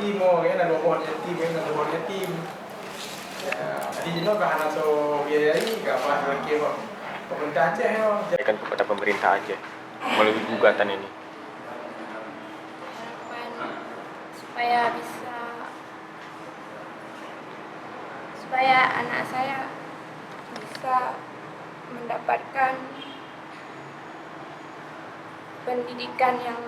yatim kan ada orang yatim kan ada orang yatim. Di sini kan anak so biayai ke apa lagi kok pemerintah Aceh ya. Kan kepada pemerintah Aceh melalui gugatan ini. Harapan supaya anak saya bisa mendapatkan pendidikan yang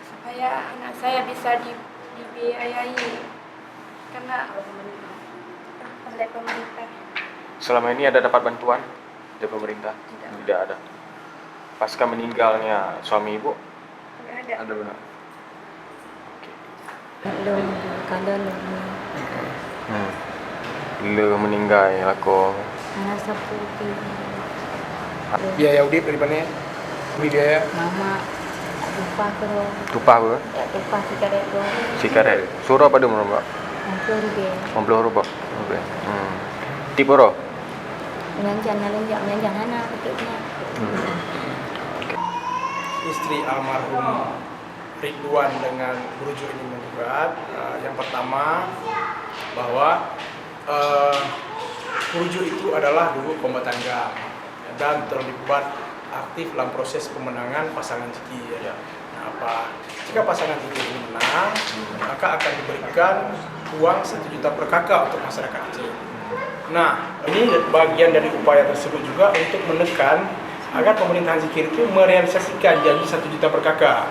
supaya anak saya bisa dibiayai karena oleh pemerintah. Selama ini ada dapat bantuan dari pemerintah? Tidak ada. Pasca meninggalnya suami ibu? Nggak ada. Ada benar. Lu meninggal aku. Anak sepupu. Biaya udip dari mana? Biaya Mama lupa kero. Tupah apa? Ya lupa sikaret do. Sikaret. Suruh apa dulu mbak? Untuk rugi. 50 rubah. Oke. Tipe roh? Menyanjan anak betulnya. istri almarhum Ridwan dengan merujuk ini menggugat. Yang pertama bahwa merujuk itu adalah dulu kombatan GAM dan terlibat aktif dalam proses pemenangan pasangan Zikir. Nah, jika pasangan Zikir ini menang, maka akan diberikan uang 1 juta per kakak untuk masyarakat Aceh. Nah, ini bagian dari upaya tersebut juga untuk menekan agar pemerintahan Zikir itu merealisasikan janji 1 juta per kakak.